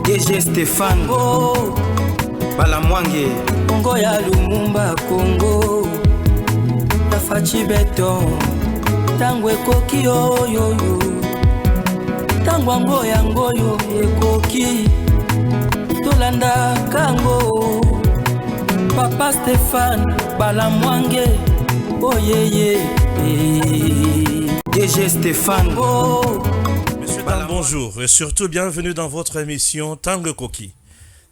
DG Stéphane Congo Balamwange Congo ya Lumumba Congo Tafachi beton Tango ekoki oyoyo Tango ango yango yo ekoki Tolanda kango Papa Stéphane Balamwange Oh yeah DG Stéphane Monsieur, dames, bonjour et surtout bienvenue dans votre émission Tango Koki.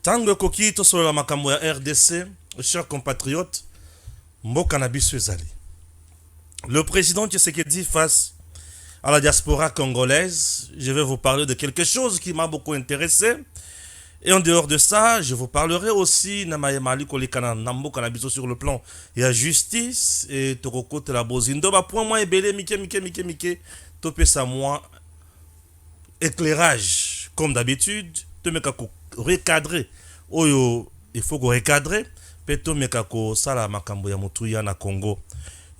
Tango Koki, tout sur la makambo ya RDC, chers compatriotes, Mboka na biso ezali. Le président Tshisekedi face à la diaspora congolaise, je vais vous parler de quelque chose qui m'a beaucoup intéressé. Et en dehors de ça, je vous parlerai aussi Namayemali Kolikana Namboka na biso sur le plan et la justice et Tokoko la bozindo ba point moi ebele mike topé ça moi éclairage comme d'habitude te meka ko recadrer oyo il faut ko recadrer peto meka ko sala makambo ya mutuya na Congo.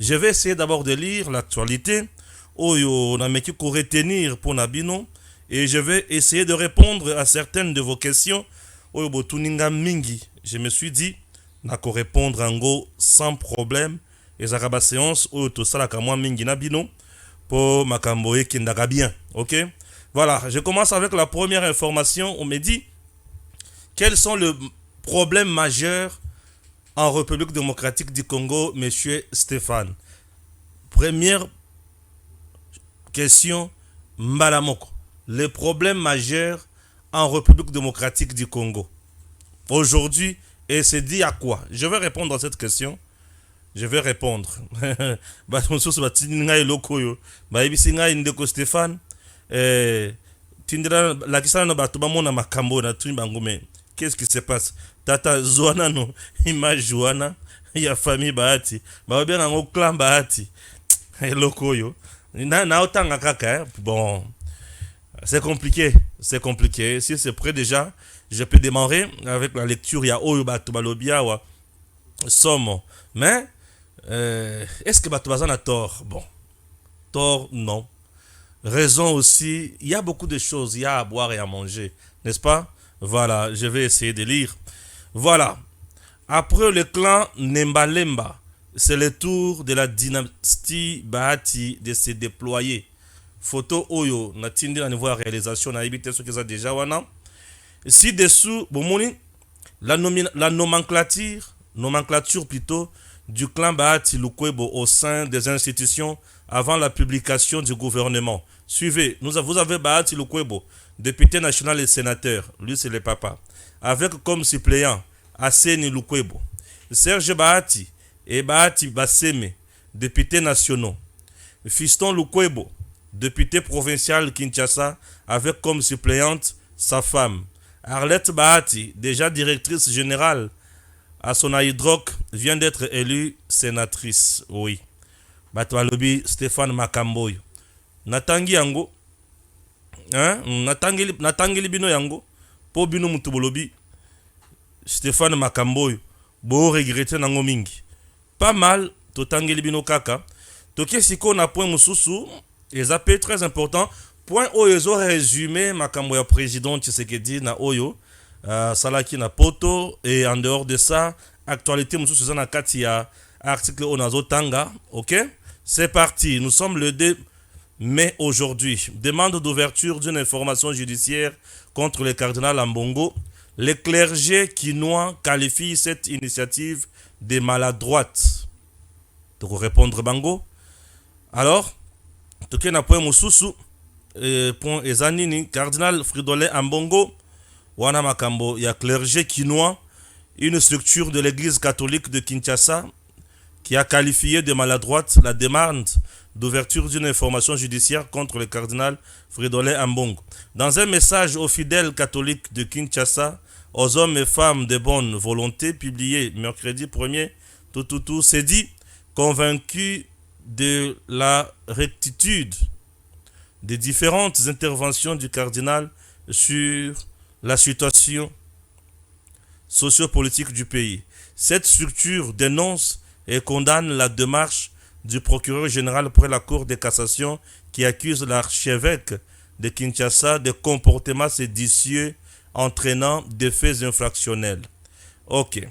Je vais essayer d'abord de lire l'actualité oyo na meki ko retenir pour Nabino et je vais essayer de répondre à certaines de vos questions oyo botuninga mingi. Je me suis dit na ko répondre en go sans problème et ça ba séance oyo to sala ka moi mingi Nabino pour makambo e kindaka bien. OK? Voilà, je commence avec la première information. On me dit quels sont les problèmes majeurs en République démocratique du Congo, monsieur Stéphane. Première question, Mbalamoko. Les problèmes majeurs en République démocratique du Congo. Aujourd'hui, et c'est dit à quoi? Je vais répondre à cette question. Je vais répondre. Stéphane. Tindra la kisana no batu bamona makambo na tumba ngume. Qu'est-ce qui se passe? Tata Zoana no image Joana ya famille Bahati. Ba bien ngo clan Bahati. Eloko yo. Na otanga kaka bon. C'est compliqué, c'est compliqué. Si c'est prêt déjà, je peux démarrer avec la lecture ya oyo batu balobia wa somo. Mais est-ce que batu bazana tort? Bon. Tort non. Raison aussi, il y a beaucoup de choses, il y a à boire et à manger, n'est-ce pas? Voilà, je vais essayer de lire. Voilà. Après le clan Nembalemba, c'est le tour de la dynastie Bahati de se déployer. Photo Oyo, Natindi na niveau de réalisation, na évité ce que ça déjà wana. Ci-dessous, bomoni, la nomenclature plutôt du clan Bahati Lukwebo au sein des institutions avant la publication du gouvernement. Suivez, vous avez Bahati Lukwebo, député national et sénateur, lui c'est le papa, avec comme suppléant Asseni Lukwebo, Serge Bahati et Bahati Basseme, députés nationaux, Fiston Lukwebo, député provincial Kinshasa, avec comme suppléante sa femme, Arlette Bahati, déjà directrice générale à Sonaïdroc, vient d'être élue sénatrice. Oui. Batwalobi Stéphane Makamboy. Natangi yango. Hein? Natangi bino yango. Po bino mutubolobi. Stéphane Makamboy. Bo regretter nango mingi. Pas mal. Totangi bino kaka. Toke siko na point mususu. Les AP très important. Point oyo résumé Makamboy ya président Tshisekedi na oyo. Salaki na poto et en dehors de ça actualité mususu na kati ya article onazo tanga. OK, c'est parti. Nous sommes le 2 mai aujourd'hui. Demande d'ouverture d'une information judiciaire contre le cardinal Ambongo. Les clergés quinois qualifient cette initiative de maladroite. Donc répondre bango. Alors toke na point mususu point ezanini cardinal Fridolin Ambongo wana makambo ya clergé quinois, une structure de l'église catholique de Kinshasa qui a qualifié de maladroite la demande d'ouverture d'une information judiciaire contre le cardinal Fridolin Ambongo. Dans un message aux fidèles catholiques de Kinshasa, aux hommes et femmes de bonne volonté, publié mercredi 1er, s'est dit convaincu de la rectitude des différentes interventions du cardinal sur la situation sociopolitique du pays. Cette structure dénonce et condamne la démarche du procureur général près la Cour de cassation qui accuse l'archevêque de Kinshasa de comportements séditieux entraînant des faits infractionnels. Ok.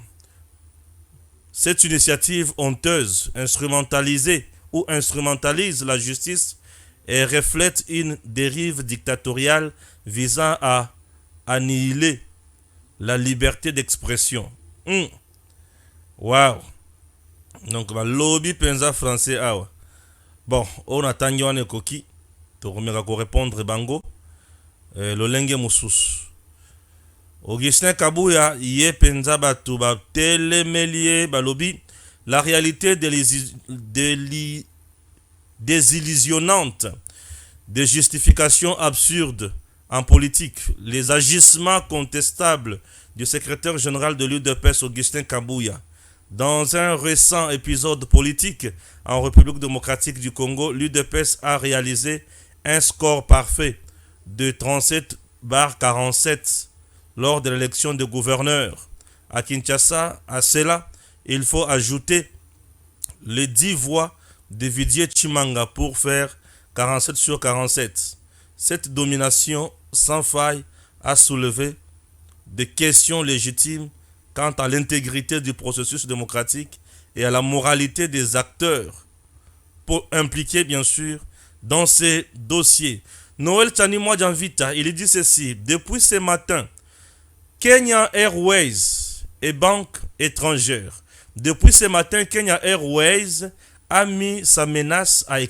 Cette initiative honteuse, instrumentalisée ou instrumentalise la justice et reflète une dérive dictatoriale visant à annihiler la liberté d'expression. Wow. Donc, le lobby pensa français. Bon, on attend Yoane Koki. Pour répondre bango. Le lenge musus. Augustin Kabuya, yé pensa batu ba telemelie balobi. La réalité désillusionnante des justifications absurdes en politique, les agissements contestables du secrétaire général de l'UDPS Augustin Kabuya. Dans un récent épisode politique en République démocratique du Congo, l'UDPS a réalisé un score parfait de 37/47 lors de l'élection de gouverneur. À Kinshasa, à cela, il faut ajouter les 10 voix de Didier Tshimanga pour faire 47/47. Cette domination sans faille a soulevé des questions légitimes quant à l'intégrité du processus démocratique et à la moralité des acteurs impliqués, bien sûr, dans ces dossiers. Noël Tchani Mwadjanvita, il dit ceci: depuis ce matin, Kenya Airways et banque étrangère. Depuis ce matin, Kenya Airways a mis sa menace à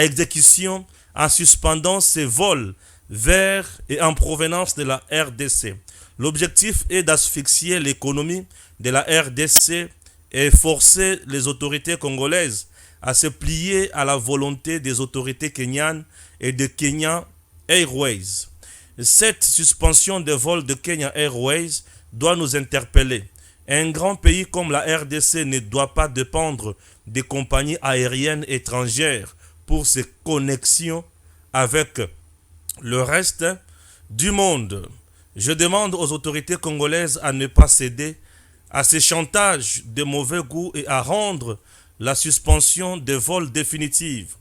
exécution en suspendant ses vols vers et en provenance de la RDC. L'objectif est d'asphyxier l'économie de la RDC et forcer les autorités congolaises à se plier à la volonté des autorités kenyanes et de Kenya Airways. Cette suspension de vol de Kenya Airways doit nous interpeller. Un grand pays comme la RDC ne doit pas dépendre des compagnies aériennes étrangères pour ses connexions avec le reste du monde. Je demande aux autorités congolaises à ne pas céder à ces chantages de mauvais goût et à rendre la suspension des vols définitive.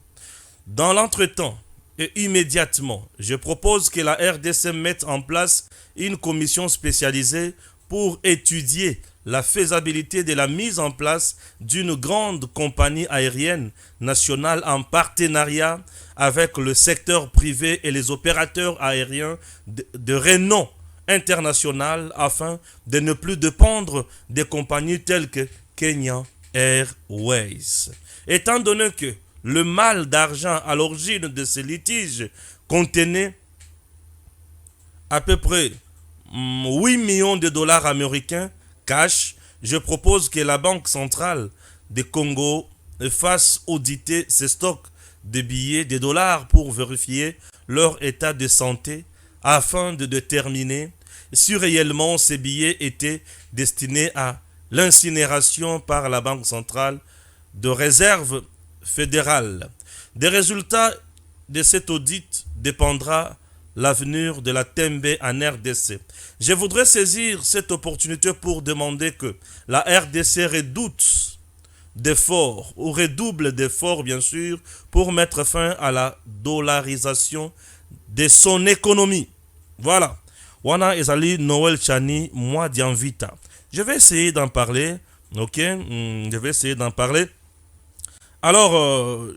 Dans l'entretemps et immédiatement, je propose que la RDC mette en place une commission spécialisée pour étudier la faisabilité de la mise en place d'une grande compagnie aérienne nationale en partenariat avec le secteur privé et les opérateurs aériens de renom international afin de ne plus dépendre des compagnies telles que Kenya Airways. Étant donné que le mal d'argent à l'origine de ces litiges contenait à peu près 8 millions de dollars américains cash, je propose que la Banque centrale du Congo fasse auditer ses stocks de billets de dollars pour vérifier leur état de santé afin de déterminer si réellement ces billets étaient destinés à l'incinération par la Banque centrale de réserve fédérale. Des résultats de cet audit dépendra l'avenir de la Tembe en RDC. Je voudrais saisir cette opportunité pour demander que la RDC redouble d'efforts, bien sûr, pour mettre fin à la dollarisation de son économie. Voilà. Wana ezali Noël Tchani Mwadjanvita. Je vais essayer d'en parler. Ok, je vais essayer d'en parler. Alors,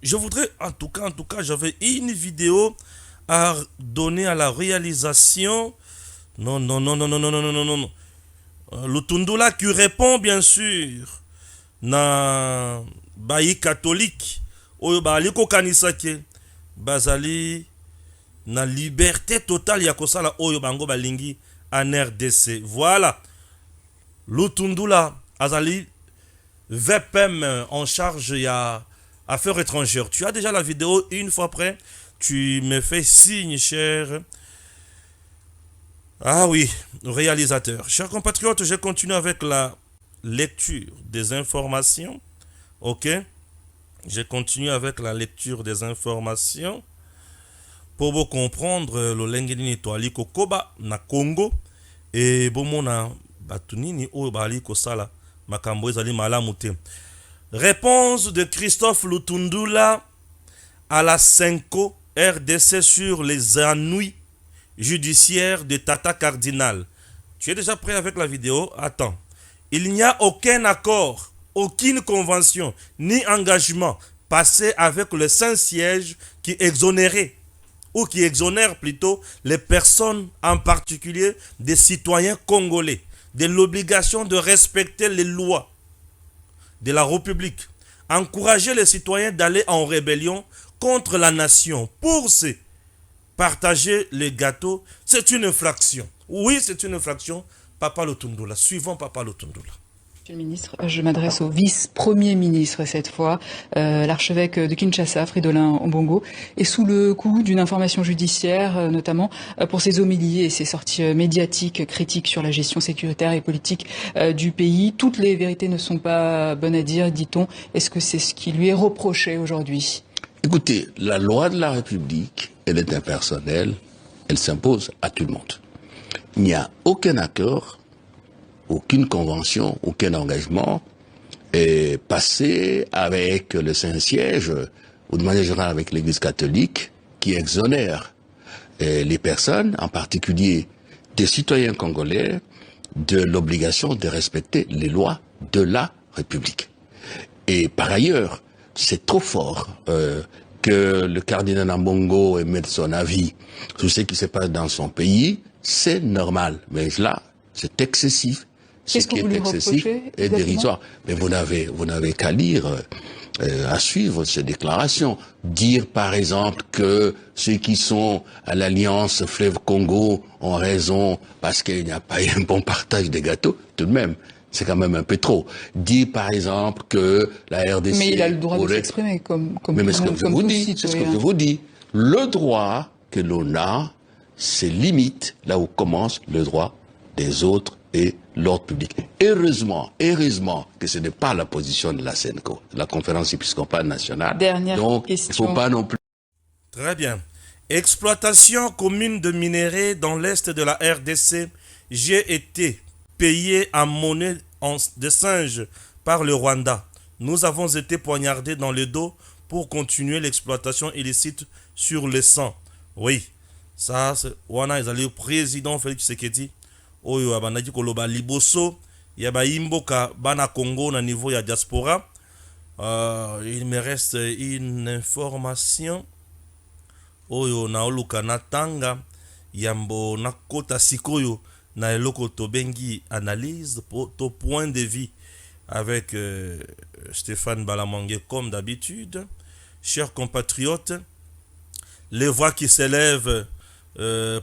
je voudrais, en tout cas, j'avais une vidéo à donner à la réalisation. Non. Lutundula qui répond, bien sûr, na bayi catholique. Oyo bali ko kanisa ke bazali na liberté totale ya kosala oyo bango balingi en RDC. Voilà. Lutundula azali VPM en charge ya affaires étrangères. Tu as déjà la vidéo une fois près. Tu me fais signe, cher. Ah oui, réalisateur. Chers compatriotes, je continue avec la lecture des informations. Ok. Je continue avec la lecture des informations. Pour vous comprendre, le lengeni toali kokoba na Congo et bomona batunini o bali kosala makambo ezali malamu te. Réponse de Christophe Lutundula à la Senko RDC sur les ennuis judiciaire de Tata Cardinal. Tu es déjà prêt avec la vidéo? Attends. Il n'y a aucun accord, aucune convention, ni engagement passé avec le Saint-Siège qui exonérait, ou qui exonère plutôt, les personnes, en particulier des citoyens congolais, de l'obligation de respecter les lois de la République. Encourager les citoyens d'aller en rébellion contre la nation pour se partager les gâteaux, c'est une infraction. Oui, c'est une infraction. Papa Lutundula, suivant Papa Lutundula. Monsieur le ministre, je m'adresse au vice-premier ministre cette fois. L'archevêque de Kinshasa, Fridolin Ombongo, est sous le coup d'une information judiciaire, notamment pour ses homélies et ses sorties médiatiques critiques sur la gestion sécuritaire et politique du pays. Toutes les vérités ne sont pas bonnes à dire, dit-on. Est-ce que c'est ce qui lui est reproché aujourd'hui? Écoutez, la loi de la République, elle est impersonnelle, elle s'impose à tout le monde. Il n'y a aucun accord, aucune convention, aucun engagement passé avec le Saint-Siège ou de manière générale avec l'Église catholique qui exonère les personnes, en particulier des citoyens congolais, de l'obligation de respecter les lois de la République. Et par ailleurs, c'est trop fort que le cardinal Ambongo émette son avis sur ce qui se passe dans son pays. C'est normal, mais là, c'est excessif. Ce qui est excessif et dérisoire. Mais vous n'avez qu'à lire, à suivre ces déclarations. Dire, par exemple, que ceux qui sont à l'Alliance Fleuve Congo ont raison parce qu'il n'y a pas eu un bon partage des gâteaux, tout de même. C'est quand même un peu trop. Dire, par exemple, que la RDC... Mais il a le droit de s'exprimer comme mais ce que je vous dis, c'est ce que je vous dis. Le droit que l'on a, c'est limite là où commence le droit des autres et l'ordre public. Heureusement que ce n'est pas la position de la CENCO, la conférence épiscopale nationale. Dernière donc, question. Il ne faut pas non plus... Très bien. Exploitation commune de minerais dans l'est de la RDC. J'ai été payé en monnaie de singe par le Rwanda. Nous avons été poignardés dans le dos pour continuer l'exploitation illicite sur le sang. Oui, ça, c'est Wana, ils allaient au président Félix Tshisekedi. Oyo abandaki koloba liboso ya ba imboka bana Congo na niveau ya diaspora. Il me reste une information. Oyo na oluka na tanga yambo na kota sikoyo na eloko tobengi analyse to point de vue avec Stéphane Balamangue comme d'habitude. Chers compatriotes, les voix qui s'élèvent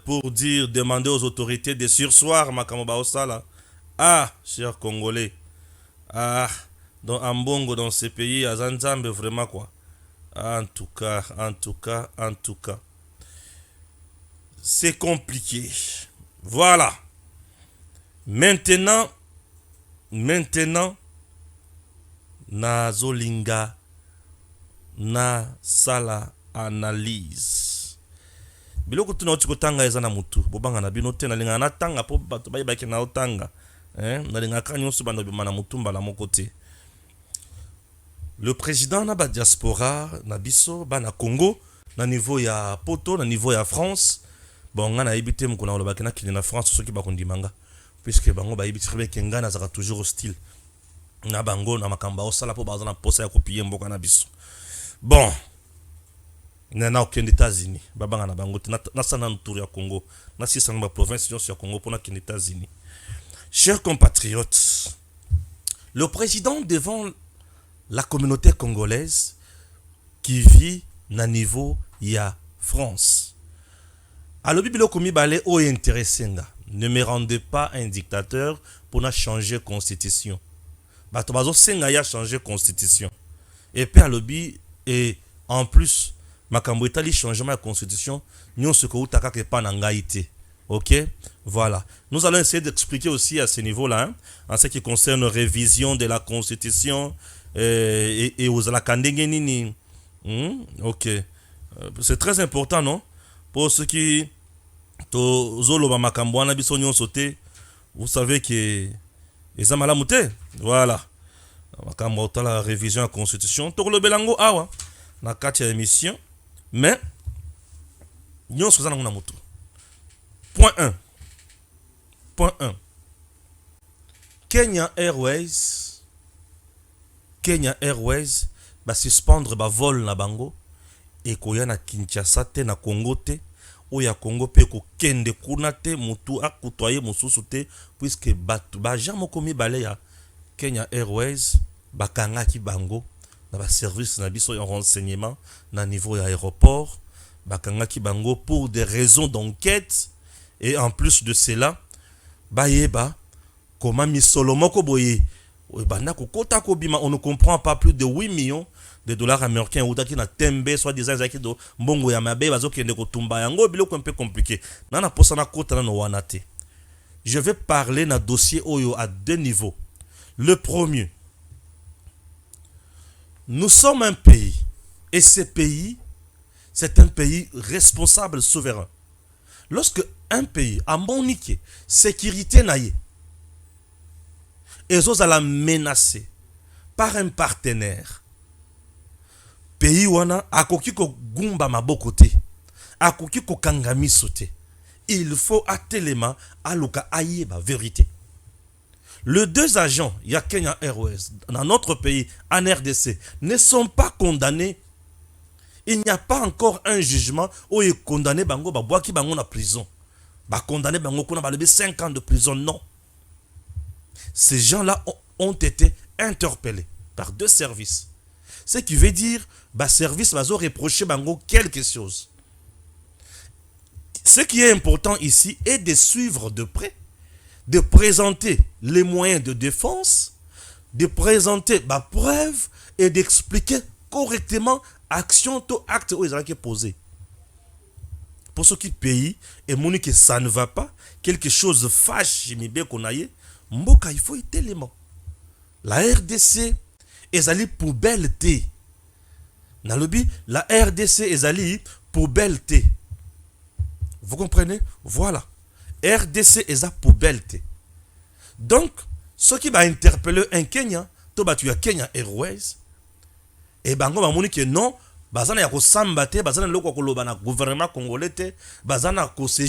pour dire, demander aux autorités de sursoir Makambo Osala. Ah, chers Congolais. Ah, dans Ambongo, dans ces pays, à Zanzambe, vraiment quoi. En tout cas. C'est compliqué. Voilà. Maintenant, Nazolinga, na sala analyse. Biloko tuna otiko tanga eza na mutu bobanga na bino te na linga na tanga po bato bayebaki na otanga na linga ka nyonso bando bima na mutu mbala moko te. Le président na ba diaspora na biso ba na Congo na niveau ya poto na niveau ya France bonga na yebite mukuna olobaki na kini na France soki ba kondimanga puisque bango ba yebite très bien ngana zaka toujours hostile na bango na makamba osala po baza na posa ya kopier mboka na biso. Bon, na aucun États-Unis babanga na bango na sana ntour ya Congo na sisa na province ya Congo pour na kin États-Unis. Chers compatriotes, le président devant la communauté congolaise qui vit na niveau ya France. Alors biloko mibale o intéressenga, ne me rendez pas un dictateur pour na changer constitution. Bato bazo senga ya changer constitution. Et puis alobi et en plus makambo etali changement de constitution nyonso ko utaka ke pa na ngai te. OK? Voilà. Nous allons essayer d'expliquer aussi à ce niveau-là en ce qui concerne révision de la constitution et aux alakandenge nini. OK. C'est très important, non? Pour ceux qui to zoloba makambo wana biso nyonso te, vous savez que eza malamu te. Voilà. Makambo la révision de la constitution to lo belango awa na kati ya émission. Mais nyonso za na mutu Point 1. Point 1. Kenya Airways va suspendre ba vol na bango et koya na Kinshasa te na Congo te oya Congo pe ko kende kuna te mutu akutoye mususu te puisque ba jamo komi bale ya Kenya Airways bakangaki bango na ba service na biso ya renseignement na niveau ya aéroport bakangaki bango pour des raisons d'enquête et en plus de cela bayeba comment misolo moko boye banda kokota kobima on ne comprend pas plus de 8 millions de dollars américains ou taki na tembe soit disant zaki do mbongo ya mabe bazo kende ko tumba yango biloko un peu compliqué nana posa na kota na no wanate. Je vais parler na dossier oyo à deux niveaux. Le premier, nous sommes un pays et ce pays c'est un pays responsable souverain. Lorsque un pays a moniqué sécurité naïe et ils la menacé par un partenaire, pays wana akoki ko gumba maboko te, akoki ko kangami sote. Il faut atelema aluka ayeba vérité. Les deux agents, il y a Kenya Airways, dans notre pays, en RDC, ne sont pas condamnés. Il n'y a pas encore un jugement où ils condamnent bango ba boaki bango na prison. Ba condamné bango kuna ba lever 5 ans de prison, non. Ces gens-là ont été interpellés par deux services. Ce qui veut dire bah service va reprocher bango quelque chose. Ce qui est important ici est de suivre de près, de présenter les moyens de défense, de présenter ma preuve et d'expliquer correctement action to acte où ils ont posé. Pour ceux qui payent et montrent que ça ne va pas, quelque chose fâche, mboka il faut être élément. La RDC est allée poubelle té. Nalobi, la RDC est allée poubelle té. Vous comprenez? Voilà. RDC est à poubelle té. Donc, ce qui va interpeller un Kenya, tu as Kenya Airways, et bango va moni que non, bazana ya ko samba te, bazana loko ko loba na gouvernement congolais te, bazana ko se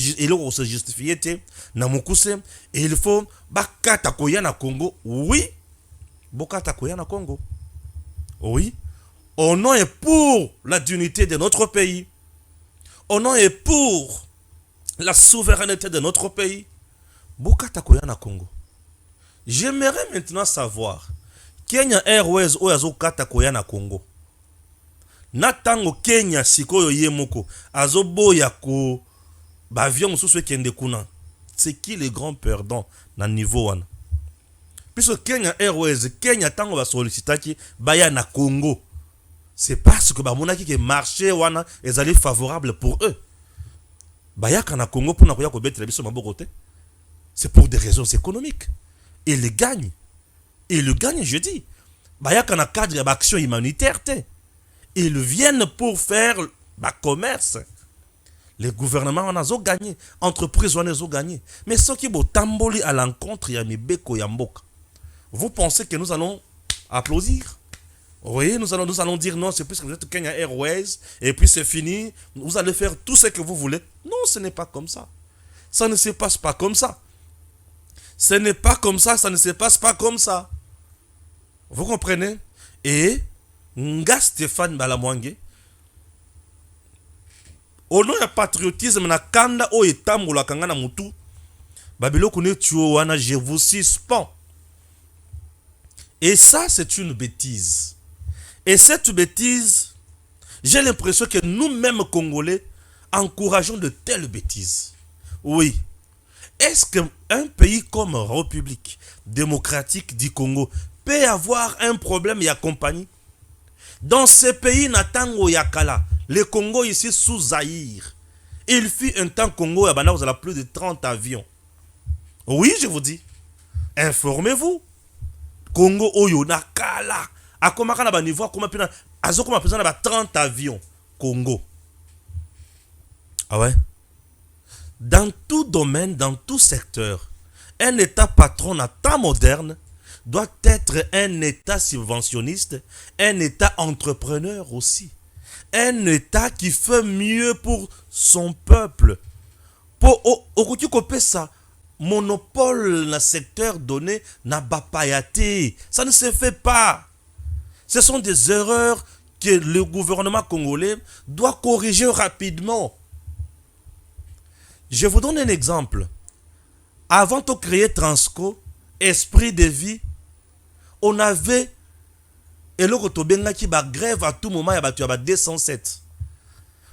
justifier te, na mukuse, et il faut bakata koya na Congo. Oui, bokata koya na Congo. Oui, au nom et pour la dignité de notre pays, au nom et pour la souveraineté de notre pays, bokata koya na Congo. J'aimerais maintenant savoir Kenya Airways oyazo kata koya na Congo. Natango Kenya sikoyo yemoko azoboya ko ba avion mususu kende kuna. C'est qui les grands perdants na niveau wana? Puisque Kenya Airways, Kenya tango ba sollicitaki baya na Congo. C'est parce que ba monaki ke marché wana ezali favorable pour eux. Baya kana Congo pour na koya ko betre biso maboko te. C'est pour des raisons économiques. Ils gagnent. Ils gagnent, je dis. Baya kana cadre d'action humanitaire te. Ils viennent pour faire commerce. Les gouvernements ont gagné. Entreprises ont gagné. Mais ce qui est tamboli à l'encontre, il y a Mibeko Yamboka. Vous pensez que nous allons applaudir? Oui, nous allons dire non, c'est puisque vous êtes Kenya Airways et puis c'est fini. Vous allez faire tout ce que vous voulez. Non, ce n'est pas comme ça. Ça ne se passe pas comme ça. Ce n'est pas comme ça, ça ne se passe pas comme ça. Vous comprenez? Et Nga Stéphane Balamwange, au nom du patriotisme, na kanda o etambola kangana mutu, babilo kone tuo wana, je vous suspends. Et ça, c'est une bêtise. Et cette bêtise, j'ai l'impression que nous-mêmes Congolais encourageons de telles bêtises. Oui. Est-ce qu'un pays comme République démocratique du Congo peut avoir un problème et accompagner? Dans ce pays, Natango Yakala, le Congo ici sous Zaïre, il fut un temps Congo, vous avez plus de 30 avions. Oui, je vous dis. Informez-vous. Congo Oyo Nakala. A comment on a niveau, comment on a 30 avions. Congo. Ah ouais? Dans tout domaine, dans tout secteur, un État patron à temps moderne doit être un État subventionniste, un État entrepreneur aussi. Un État qui fait mieux pour son peuple, pour okoki kopesa monopole na secteur donné na bapayate. Ça ne se fait pas. Ce sont des erreurs que le gouvernement congolais doit corriger rapidement. Je vous donne un exemple. Avant de créer Transco, Esprit de vie, on avait et le kotobenga ki ba grève à tout moment ya batu ya ba 207.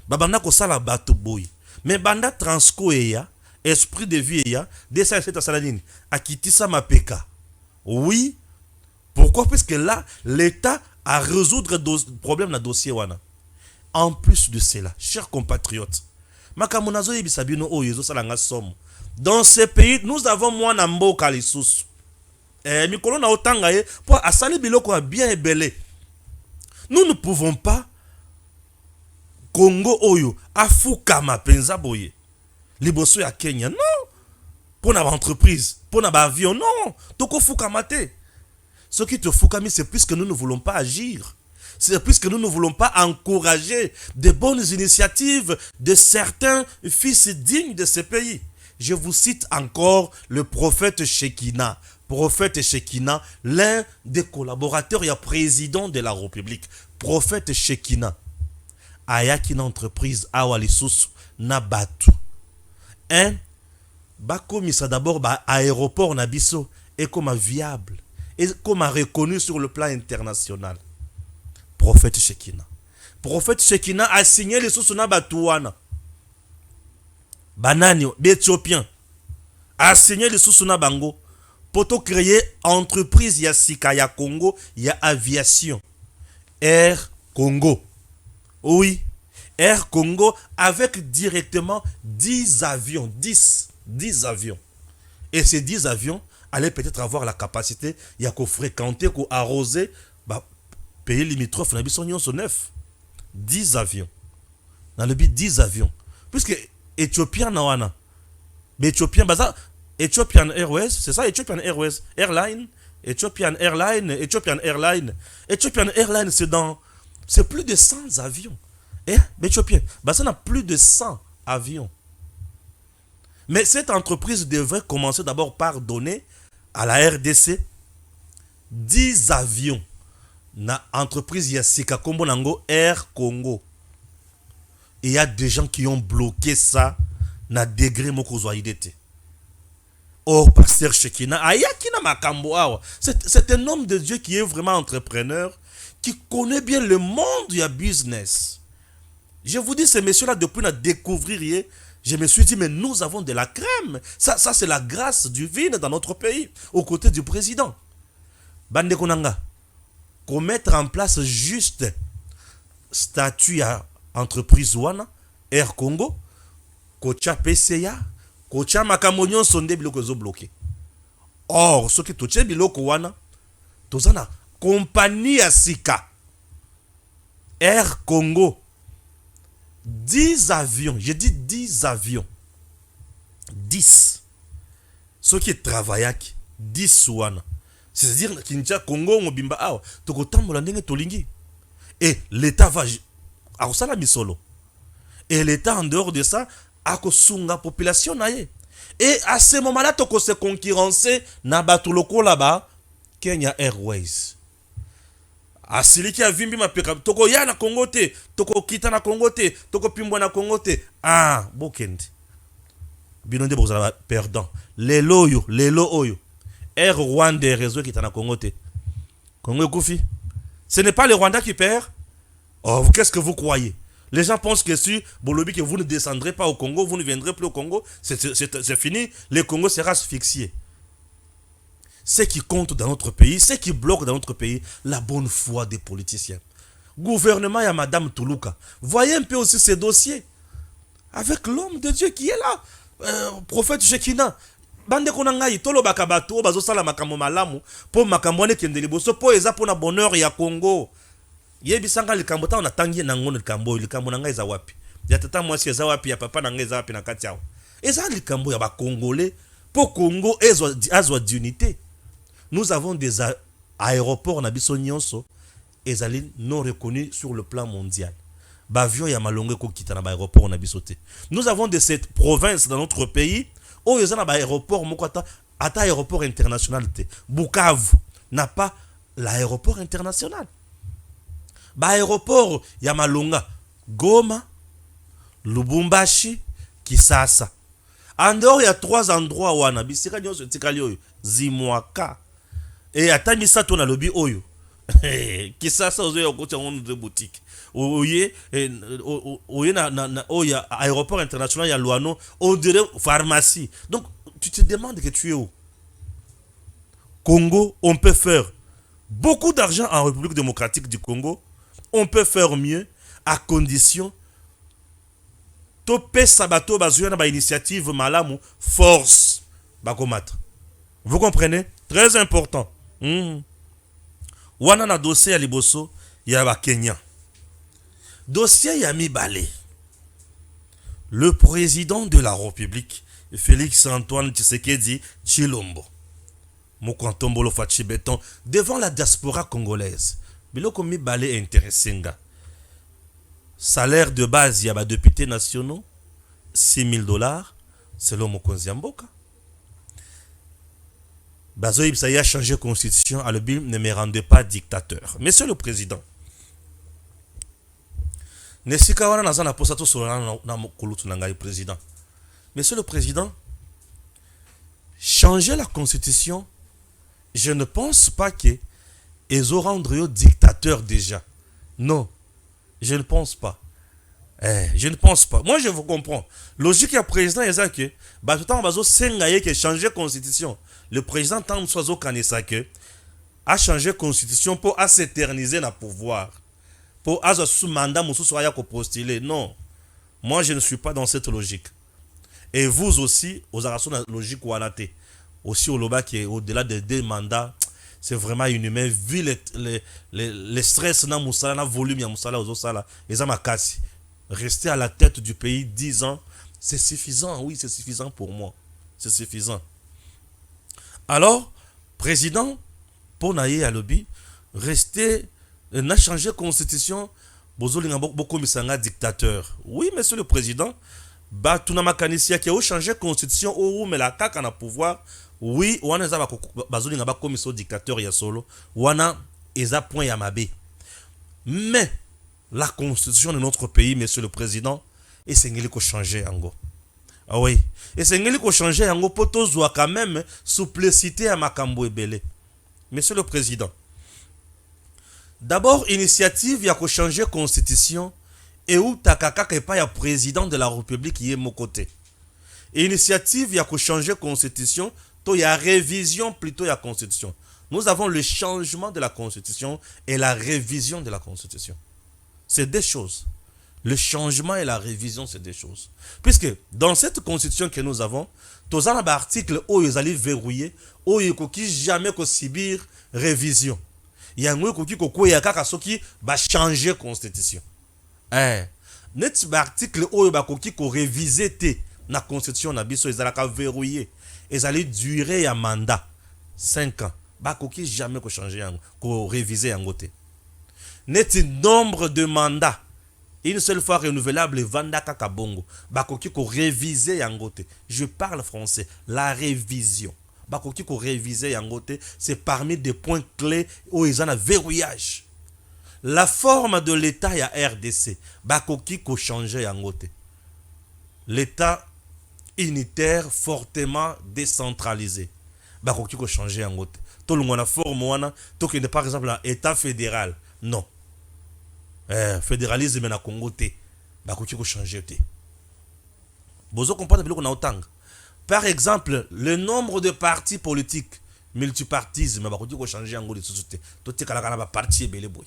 Babanda ko sala batu boy. Mais banda Transco ya, Esprit de vie ya, 207 à salanine, akitisa mapeka. Oui. Pourquoi? Parce que là, l'État a résoudre problème na dossier wana. En plus de cela, chers compatriotes, makamunazo yebisabino o yezo salanga somme. Dans ce pays, nous avons moins mboka lisusu. Mikolo na otanga ye pour asali biloko bien belé. Nous ne pouvons pas Congo oyo afuka mapenza boye. Liboso ya Kenya non. Pour na entreprise, pour na avion non. Toko fuka mate. Ce qui te foukami, c'est puisque nous ne voulons pas agir. C'est puisque nous ne voulons pas encourager de bonnes initiatives de certains fils dignes de ce pays. Je vous cite encore le prophète Shekina. Prophète Shekina, l'un des collaborateurs et président de la République. Prophète Shekina. Ayakina entreprise awalisus na batu. Bakomisa d'abord aéroport na biso et comme viable. Et comme reconnu sur le plan international. Prophète Shekina. Prophète Shekina a signé les sous na batouana. Banani, Éthiopien. A signé les sous na bango. Pour créer entreprise ya Sika ya Congo, ya aviation. Air Congo. Oui. Air Congo avec directement 10 avions. 10 avions. Et ces 10 avions allait peut-être avoir la capacité de fréquenter, de arroser pays limitrophes. On a besoin de 9. 10 avions. Dans le but 10 avions. Puisque Éthiopien nawana. Mais Éthiopien, Ethiopian Airways, c'est ça, Ethiopian Airways, Airline, Ethiopian Airline, Ethiopian Airline. Ethiopian Airline, c'est plus de 100 avions. Mais Ethiopian, ça n'a plus de 100 avions. Mais cette entreprise devrait commencer d'abord par donner à la RDC 10 avions. Na entreprise Yassika Kombo Nango Air Congo. Et il y a des gens qui ont bloqué ça na degré mokozoidete. Or, pasteur Shekina, Ayakina Makambo, c'est un homme de Dieu qui est vraiment entrepreneur, qui connaît bien le monde du business. Je vous dis, ces messieurs-là, depuis nous découvrir, je me suis dit, mais nous avons de la crème. Ça c'est la grâce divine dans notre pays, aux côtés du président. Bande Konanga, qu'on mette en place juste statut à entreprise Wana, Air Congo, Kocha PCA, Kocha Makamonyon sonde biloko zo bloqué. Or, ce qui touche biloko Wana, tozana compagnie à Sika, Air Congo, 10 avions, j'ai dit 10 avions. 10. Ce qui travaillent, 10 wana. C'est-à-dire qu'il y a Congo, Mobimba, Tokotambola ndenge tolingi. Et l'État va à ça la misolo. Et l'État en dehors de ça, a kosunga population naye. Et à ce moment-là, toko se concurrencer na batuloko là-bas, Kenya Airways. Asili qui a vimbi ma peka toko ya na Congo te, toko kita na Congo te, toko pimbwa na Congo te. Ah, bokendi. Binonde bozala perdant. Lelo oyo. Air Rwanda réseau qui est na Congo te. Congo Koufi. Ce n'est pas le Rwanda qui perd. Oh, qu'est-ce que vous croyez? Les gens pensent que si Bolobi que vous ne descendrez pas au Congo, vous ne viendrez plus au Congo, c'est fini, le Congo sera asphyxié. Ce qui compte dans notre pays, ce qui bloque dans notre pays, la bonne foi des politiciens. Gouvernement, il y a Madame Toulouka. Voyez un peu aussi ces dossiers. Avec l'homme de Dieu qui est là. Prophète Shekina. Bande konangai, tolo bakabato, bazo sala makambo malamu, po makambo ne kende liboso, po eza po na bonheur ya Congo. Yebi sanga likambo ta na tangi na ngono likambo nanga eza wapi. Ya tata mwasi eza wapi, ya papa nanga eza wapi na kati yao. Eza likambo ya ba Congolais, po Congo azwa d'unité. Nous avons des aéroports na biso nyonso ezali non reconnus sur le plan mondial. Bavio ya malongue ko kita na aéroport na bisoté. Nous avons de cette province dans notre pays où ils ont un aéroport mokata ata aéroport international te. Bukavu n'a pas l'aéroport international. Aéroport ya malonga Goma, Lubumbashi, Kisasa. En dehors, il y a 3 endroits où on a bisika nyonso tikali oyo Zimwaka. Et atami sato na lobi oyo. Kisasa ozo yo kocha ngonu de boutique. Oye na oya aéroport international ya Luano, on dirait pharmacie. Donc tu te demandes que tu es où? Congo, on peut faire beaucoup d'argent en République démocratique du Congo. On peut faire mieux à condition topé sabato bazuya na ba initiative malamu force bakomata. Vous comprenez? Très important. Wana na dossier ya liboso ya ba Kenya. Dossier ya mibale. Le président de la République Félix Antoine Tshisekedi Tshilombo Mokantombolo Fachi Beton devant la diaspora congolaise. Biloko mibale intéressenga. Salaire de base, il y a des députés nationaux, $6,000, selon Mokonzi Mboka. Bazoïb, ça y a changé la constitution, à le BIM ne me rendait pas dictateur. Monsieur le Président, Monsieur le Président, changer la constitution, je ne pense pas qu'ils ont rendu dictateur déjà. Non. Je ne pense pas. Je ne pense pas. Moi, je vous comprends. Logique à président, il y a que, tout le temps, que changer la constitution. Le président, tant que a changé la constitution pour s'éterniser dans le pouvoir. Pour sous mandat, postuler. Non. Moi, je ne suis pas dans cette logique. Et vous aussi, vous avez la logique ou à aussi au Loba qui est au-delà des 2 mandats. C'est vraiment inhumain vu les stress na musala na volume ya musala ozosala eza makasi. Rester à la tête du pays 10 ans, c'est suffisant. Oui, c'est suffisant pour moi. C'est suffisant. Alors, président pour naye à lobby, rester n'a changé constitution, bozolinga boko misanga dictateur. Oui, monsieur le président, ba tuna makanisia qui a changé constitution ou mais la kaka na pouvoir. Oui, wana eza bazolinga ba komiso dictateur ya solo, wana eza point ya mabe. Mais la constitution de notre pays, monsieur le président, et c'est ngeli ko changer yango. Ah oui, et c'est ngeli ko changer yango poto zwa quand même souplicité à makambo ebele. Monsieur le président, d'abord initiative ya ko changer constitution et où takaka ke pa ya président de la République qui est mon côté. Initiative ya ko changer constitution il y a révision plutôt il y a constitution. Nous avons le changement de la constitution et la révision de la constitution. C'est des choses. Le changement et la révision, c'est des choses. Puisque dans cette constitution que nous avons, tous les articles où ils allaient verrouiller, où ils ne jamais subir révision. Il y a un qui va changer la constitution. Net article où ils vont réviser la constitution, ils vont verrouiller. Ils allaient durer un mandat 5 ans. Bakoki jamais ko changer ko réviser en côté. Net nombre de mandats une seule fois renouvelable vanda kaka bongo. Bakoki ko réviser en côté. Je parle français. La révision. Bakoki ko réviser en côté, c'est parmi des points clés où ils ont un verrouillage. La forme de l'État y a RDC. Bakoki ko changer en côté. L'État unitaire fortement décentralisé. Bakoki ko changer en côté. Tout le monde a forme wana, tout qui n'est par exemple un État fédéral. Non. Fédéralisme na Congo té. Bakoki ko changer té. Bozo comprendre biloko na otanga. Par exemple, le nombre de partis politiques, multipartisme, bakoki ko changer en côté société. Tout te kala ba parti ebele boy.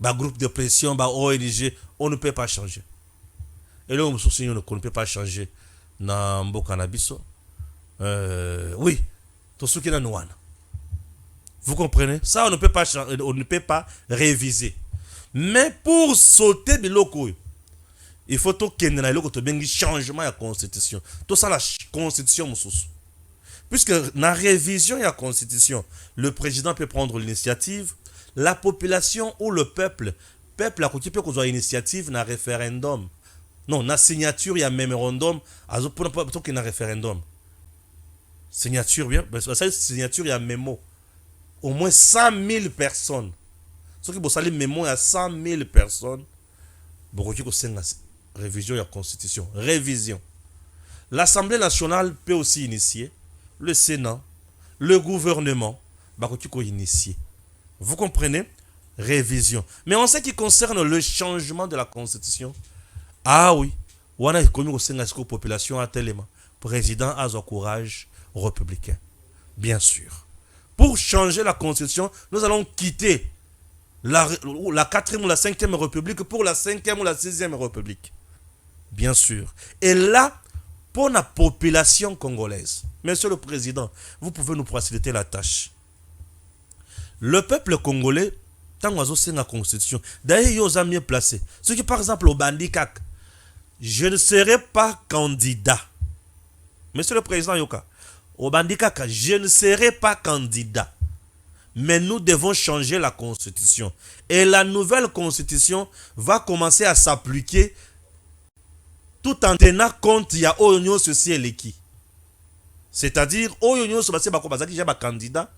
Ba groupe de pression, ba ONG, on ne peut pas changer. Et là, on ne peut pas changer dans Mboka na biso. Oui, tout ce qui est dans nous. Vous comprenez? Ça, on ne peut pas changer, on ne peut pas réviser. Mais pour sauter biloko, il faut tout qu'il y ait un changement de la constitution. Tout ça, la constitution, puisque dans la révision de la constitution, le président peut prendre l'initiative, la population ou le peuple peuple a occupé qu'on soit initiative na référendum. Non, na signature, il y a mémorandum, azo pour pas qu'il y a référendum. Signature, bien, parce que ça, signature, il y a mémo. Au moins 100 000 personnes. Ce qui vous allez mémo, il y a 100 000 personnes. Bon, c'est une révision de la Constitution. Révision. L'Assemblée nationale peut aussi initier. Le Sénat, le gouvernement, bah, initier. Vous comprenez? Révision. Mais en ce qui concerne le changement de la Constitution, ah oui, on a connu au sein de la population à tel élément. Président a son courage républicain. Bien sûr. Pour changer la Constitution, nous allons quitter la 4e ou la 5e République pour la 5e ou la 6e République. Bien sûr. Et là, pour la population congolaise, Monsieur le Président, vous pouvez nous faciliter la tâche. Le peuple congolais, tant que c'est la Constitution, d'ailleurs, ils ont mieux placé. Ce qui, par exemple, au Bandikak, je ne serai pas candidat. Monsieur le Président Yoka, au Bandikak, je ne serai pas candidat. Mais nous devons changer la Constitution. Et la nouvelle Constitution va commencer à s'appliquer tout en tenant compte, il y a Oyo ceci et l'équi. C'est-à-dire, Oyo ceci et l'équi, candidat,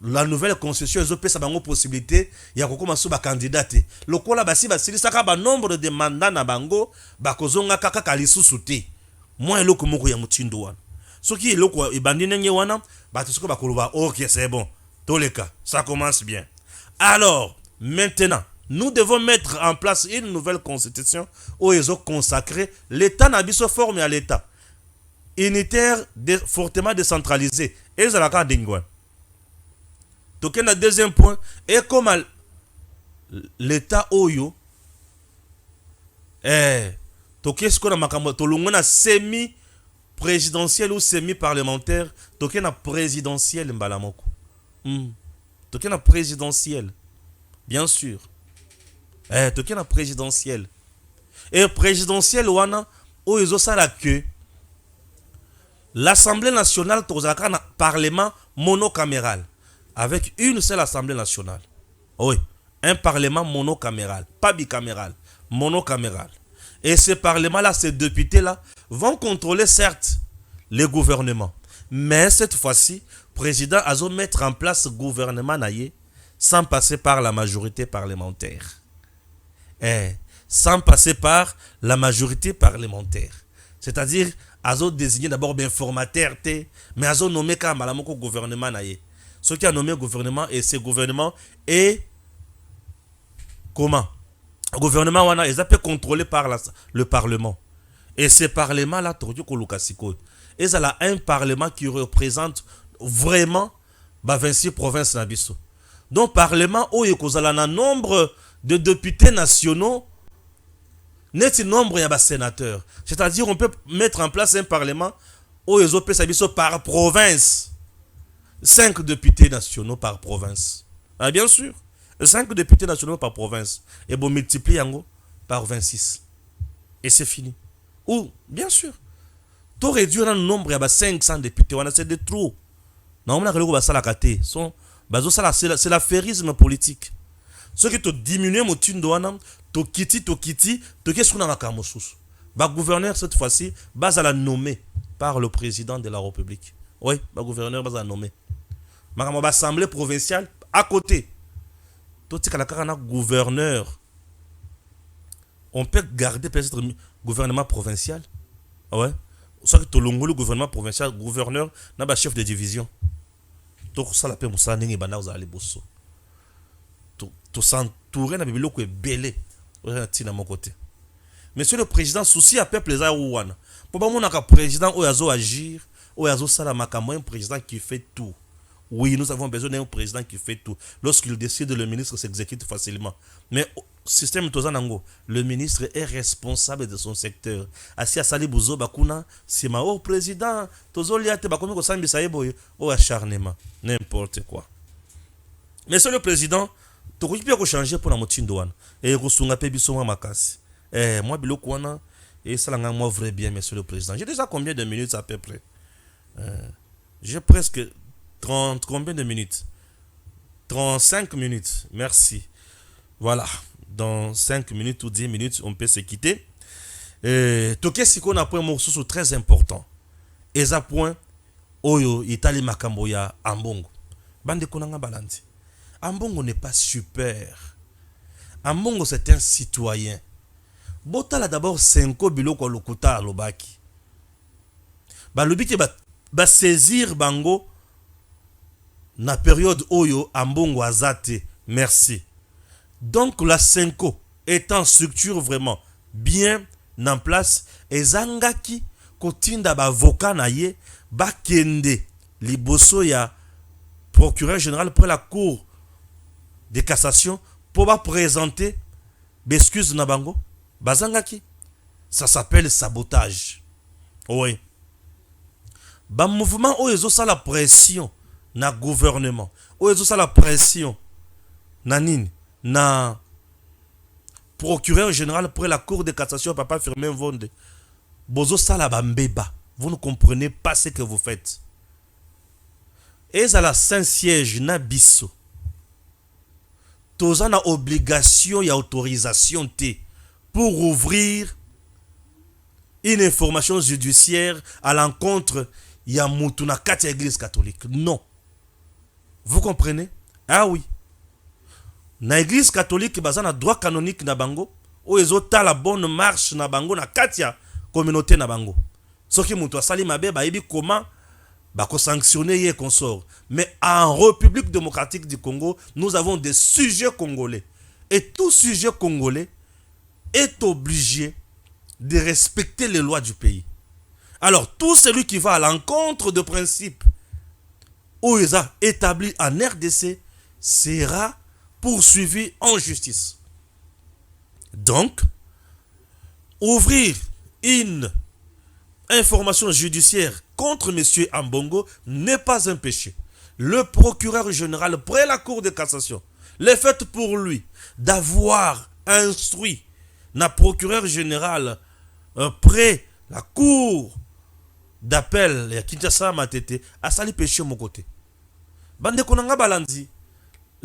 la nouvelle constitution, ils ont une possibilité, il y a commencé à candidater. Le coup là, si un nombre de mandats na bango, bakozonga kaka kalisusuti. Moi, il y a ya mutindo. Ce qui est le coup, il bandine wana, ok, c'est bon. Tous les cas, ça commence bien. Alors, maintenant, nous devons mettre en place une nouvelle constitution où ils ont consacré l'État n'abisso forme à l'État. Unitaire, fortement décentralisé. Et ils ont la carte d'Ingouan. Donc, un deuxième point, et comme l'État Oyo, donc, est-ce qu'on a semi-présidentiel ou semi-parlementaire, donc, on a présidentiel, Mbalamoko. Donc, on a présidentiel, bien sûr. Donc, on a présidentiel. Et présidentiel, wana, où ils ont ça la queue. L'Assemblée nationale, tu as un parlement monocaméral. Avec une seule Assemblée nationale. Oui, un parlement monocaméral, pas bicaméral, monocaméral. Et ce parlement-là, ces députés-là, vont contrôler certes les gouvernements. Mais cette fois-ci, le président a dû mettre en place le gouvernement naïe sans passer par la majorité parlementaire. Sans passer par la majorité parlementaire. C'est-à-dire, a dû désigner d'abord bien formateur, mais a dû nommer quand même le gouvernement naïe. Ce qui a nommé le gouvernement, et ce gouvernement est comment? Le gouvernement, ils ont été contrôlés par le Parlement. Et ce Parlement-là, ils ont un Parlement qui représente vraiment 26 provinces. Donc, le Parlement, où il y a un nombre de députés nationaux, net nombre de sénateurs. C'est-à-dire, on peut mettre en place un Parlement où ils ont par province. 5 députés nationaux par province. Ah, bien sûr. 5 députés nationaux par province. Et bon, multiplie par 26. Et c'est fini. Ou, bien sûr. Tu réduire le nombre, il y a 500 députés. C'est de trop. Non, c'est l'affairisme politique. Ce qui te diminue, tu quittes, qu'est-ce qu'on a à le gouverneur, cette fois-ci, base à la nommer par le président de la République. Oui, le gouverneur va la nommer. L'Assemblée provinciale à côté. Tout ce qu'on gouverneur. On peut garder peut-être le gouvernement provincial. Ouais. Ça que le gouvernement provincial, gouverneur, n'a pas chef de division. Tout ça la paix moussa n'engi bana aux allées bosso. Tout s'entourer n'a bibilo que belé. Tina mon côté. Monsieur le président, souci à peuple les aouana. Pour pas mon président ou yazo agir, ou yazo salamaka, un président qui fait tout. Oui, nous avons besoin d'un président qui fait tout. Lorsqu'il décide, le ministre s'exécute facilement. Mais système Tozanango, le ministre est responsable de son secteur. Assis à Sali Bouzo Bakuna, c'est ma président. Tozoliate Bakomi Kosambi Saïboy, au acharnement. N'importe quoi. Monsieur le président, tu peux changer pour la moitié douane. Et Rosunga Pebisoma Makasi. Moi, Bilokwana, et ça l'a moi vrai bien, monsieur le président. J'ai déjà combien de minutes à peu près? J'ai presque 30, combien de minutes? 35 minutes, merci. Voilà. Dans 5 minutes ou 10 minutes, on peut se quitter. Toke siko na point morceau très important. Eza point oyo itali makambo ya Ambongo. Bande konanga balanti. Ambongo n'est pas super. Ambongo c'est un citoyen. Botala d'abord 5 biloko lokuta alobaki. Ba lobiki ba saisir bango na période oyo Ambongo azate. Merci. Donc la 5 est en structure vraiment bien en place. Ezangaki kotinda ba avocat na ye ba kende liboso ya procureur général pour la cour de cassation pour ba présenter d'excuses na bango. Bazangaki. Ça s'appelle sabotage. Oui. Ba mouvement oyo ça la pression na gouvernement. Oyo ça la pression na nini na procureur général pour la cour de cassation papa Firmin Vonde. Bozo sala bambeba. Vous ne comprenez pas ce que vous faites. Et à la Saint-Siège na biso. Toza na obligation et autorisation T pour ouvrir une information judiciaire à l'encontre ya mutu na kati église catholique. Non. Vous comprenez? Ah oui. Na église catholique bazana droit canonique na bango o ezota la bonne marche na bango na katia communauté na bango. Soki mutu asali mabe ba yebi comment ba ko sanctionner ye consort. Mais en République démocratique du Congo, nous avons des sujets congolais et tout sujet congolais est obligé de respecter les lois du pays. Alors tout celui qui va à l'encontre de principes OESA établis en RDC sera poursuivi en justice. Donc, ouvrir une information judiciaire contre M. Ambongo n'est pas un péché. Le procureur général, près la cour de cassation, le fait pour lui d'avoir instruit le procureur général près la cour d'appel ya Kinshasa Matete a sali péché mon côté. Bande konanga balandi.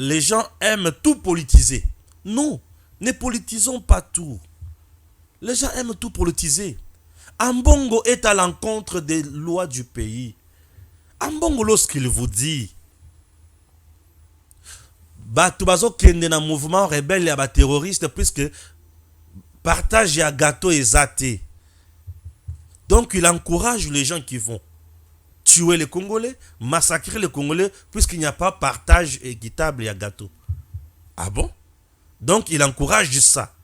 Les gens aiment tout politiser. Non, ne politisons pas tout. Les gens aiment tout politiser. Ambongo est à l'encontre des lois du pays. Ambongo, lorsqu'il vous dit Batubazo kende na mouvement rebelle ya ba terroriste puisque partage ya gâteau et zaté. Donc il encourage les gens qui vont tuer les Congolais, massacrer les Congolais, puisqu'il n'y a pas partage équitable et à gâteau. Ah bon? Donc il encourage ça.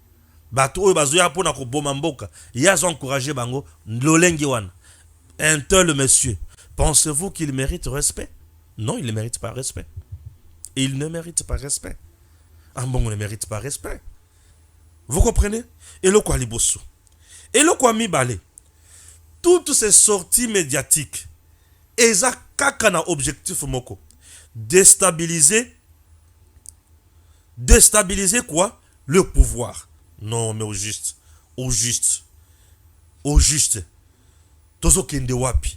Bato bazoya pona ko bomamboka. Il a encouragé bango lolengi wana. Un tel monsieur. Pensez-vous qu'il mérite respect? Non, il ne mérite pas respect. Il ne mérite pas respect. Ambongo ne mérite pas respect. Vous comprenez? Et le quoi liboso. Et le quoi mibale. Toutes ces sorties médiatiques, eza kaka na objectif moko. Déstabiliser quoi? Le pouvoir. Non, mais au juste. Tozo kende wapi.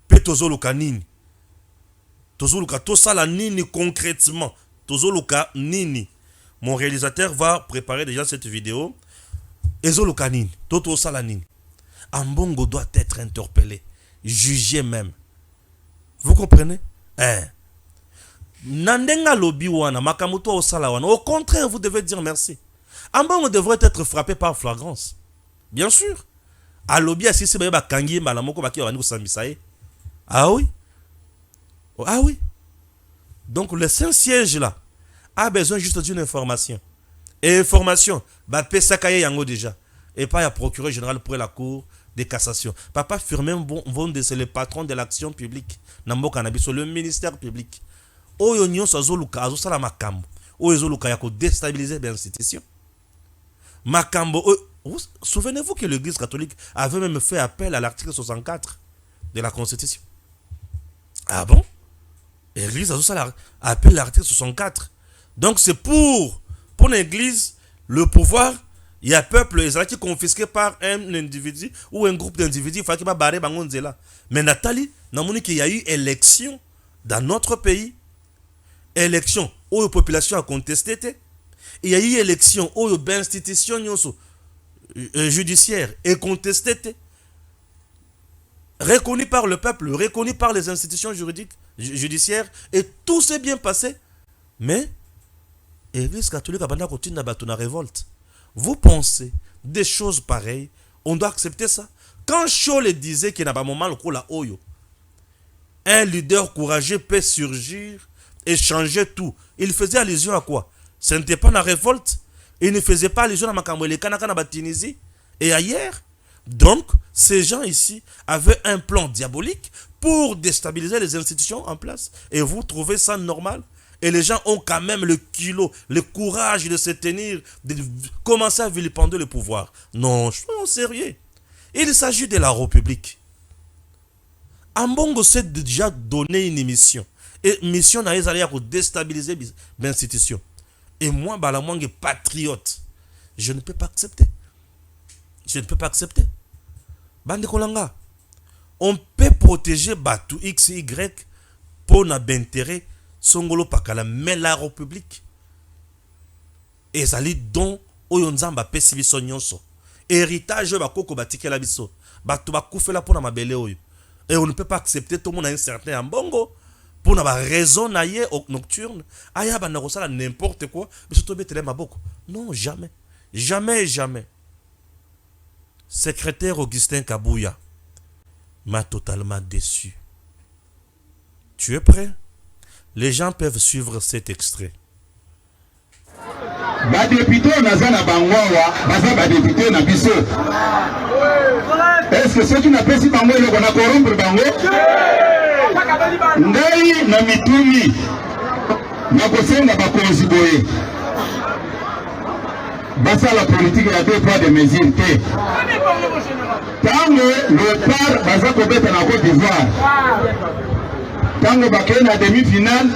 Pe tozo luka nini. Tozo luka tosala nini concrètement. Tozo luka nini. Mon réalisateur va préparer déjà cette vidéo. Ezo luka nini. Toto sala nini. Ambongo doit être interpellé, jugé même. Vous comprenez? Nandenga lobi wana, makamuto osala wana. Au contraire, vous devez dire merci. Ambongo devrait être frappé par flagrance. Bien sûr. A lobi asisi ba kangi malamoko baki wani kusamisaye. Ah oui? Ah oui. Donc le Saint-Siège là a besoin juste d'une information. Et information, bah pesakaye yango déjà. Et pas à procureur général pour la cour de cassation. Papa Firmin Vonde, c'est le patron de l'action publique. Nambo Cannabis, le ministère public. Oyo nyonso azoluka azosala makambo. Oyo azoluka yako déstabiliser l'institution. Makambo. Souvenez-vous que l'Église catholique avait même fait appel à l'article 64 de la Constitution. Ah bon? L'Église azosala appel à l'article 64. Donc c'est pour l'Église le pouvoir. Il y a un peuple qui est confisqué par un individu ou un groupe d'individus. Il faut qu'il va barrer Bangonzela. Mais Nathalie, il y a eu élection dans notre pays. Élection où la population a contesté. il y a eu élection où l'institution judiciaire est contestée, reconnue par le peuple, reconnue par les institutions judiciaires, et tout s'est bien passé. Mais l'Église catholique a continué à battre la révolte. Vous pensez des choses pareilles, on doit accepter ça? Quand Cholle disait qu'il n'y a pas moment là Oyo, un leader courageux peut surgir et changer tout. Il faisait allusion à quoi? Ce n'était pas la révolte. Il ne faisait pas allusion à Makamwele Kanakana Tunisie et ailleurs. Donc, ces gens ici avaient un plan diabolique pour déstabiliser les institutions en place. Et vous trouvez ça normal? Et les gens ont quand même le kilo, le courage de se tenir, de commencer à vilipender le pouvoir. Non, soyons sérieux. Il s'agit de la République. Ambongo s'est déjà donné une mission. Et mission n'a pas pour déstabiliser l'institution. Et moi, Balamwang est patriote. Je ne peux pas accepter. Je ne peux pas accepter. Bande Kolanga. On peut protéger Batu X, Y pour n'intérêt Songolo Pakala, mais la République. Et ça lit don Oyonzamba Pesibi Sonyonso. Héritage Bakoko Batikela Biso. Batu Bakoufela pour na mabele oyo. Et on ne peut pas accepter tout le monde a un certain ambongo pour avoir raison naïe nocturne. Aya banarosala n'importe quoi. Mais surtout betele maboko. Non, jamais. Jamais, jamais. Secrétaire Augustin Kabouya m'a totalement déçu. Tu es prêt? Les gens peuvent suivre cet extrait. Ba député naza na bangwawa, baza ba député na biso. Est-ce que ceux qui n'appellent pas bango le kona corrompre bango? Ngai na mitumi na kosenga bakonzi boye. Basa la politique ya deux poids de mesures te. Tango le par baza kobeta na Côte d'Ivoire. Tango bakena na demi-finale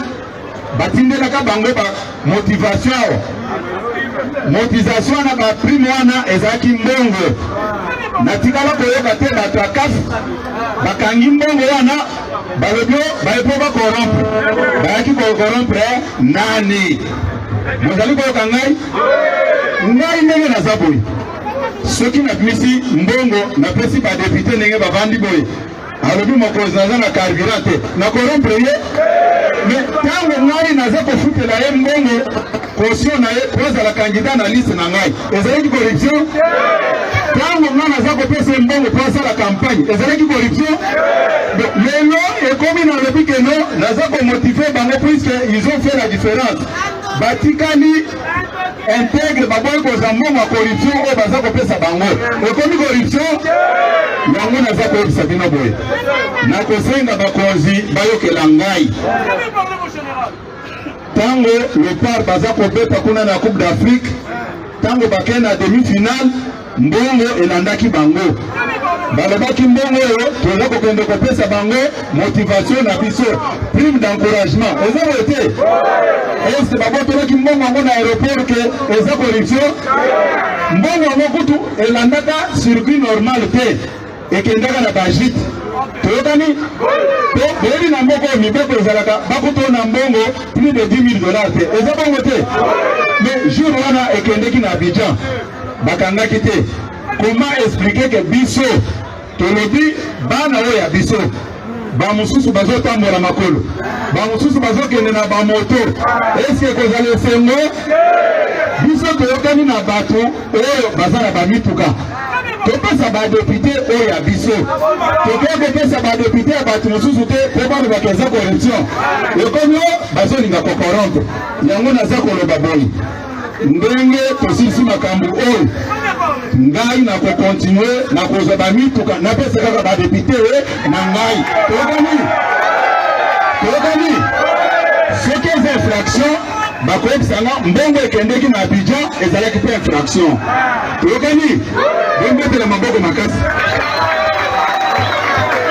batindelaka bango ba motivation. Motivation na ba prime wana ezaki mbongo. Natikala koyoka te bato ya CAF bakangi mbongo wana balobio baepo bakorrompre. Bayaki kokorrompre nani? Mozali koyoka ngai? Ngai ndenge naza boye. Soki napimisi mbongo napesi ba député ndenge bavandi boye. Alobi mokonzi naza na carburant te. Na corrompre ye? Mais tango ngai naza kofutela ye mbongo caution na ye kozala candidat na liste na ngai. Ezalaki corruption? Tango ngai naza kopesa mbongo po asala campagne. Ezalaki corruption? Lelo ekomi na lobi ke non naza komotive bango puisque ils ont fait la différence. Batikali intègre baboyi koza mbongo ya corruption oyo baza kopesa bango. Ekomi corruption? Yango naza koyebisa bino boye. Nakosenga bakonzi bayokela ngai. Tango le par baza kobeta kuna na Coupe d'Afrique, tango bakena na demi-finale, mbongo elandaki bango. Balobaki mbongo oyo toza kokende kopesa bango motivation na biso, prime d'encouragement. Eza bote? Est-ce babotolaki mbongo yango na aéroport ke eza corruption? Mbongo yango kutu elandaka circuit normal te. Ekendaka na bajite. Toyokani? Bebi na mboko mibeko ezalaka bakuto na mbongo plus de $10,000 te. Eza bongo te. Mais jour wana ekendeki na Abidjan bakangaki te. Comment expliquer que biso tolobi bana oyo ya biso ba mususu bazotambola makolo ba mususu bazokende na ba moto? Est-ce que kozala esengo? Biso toyokani na bato oyo baza na bamituka. Topesa ba député oyo ya biso. Topesa ba député ya bato mususu te po bana bakeza corruption. Ekomi bazolinga kokorompe. Yango naza koloba boyi. Ndenge tosilisi makambo oyo ngai na kokontinue na kozwa bamituka napesa kaka ba député na ngai. Toyokani? Soki eza infraction bakoyebisanga mbongo ekendeki na Abidjan ezalaki mpe infraction. Toyokani? Bombetela maboko makasi.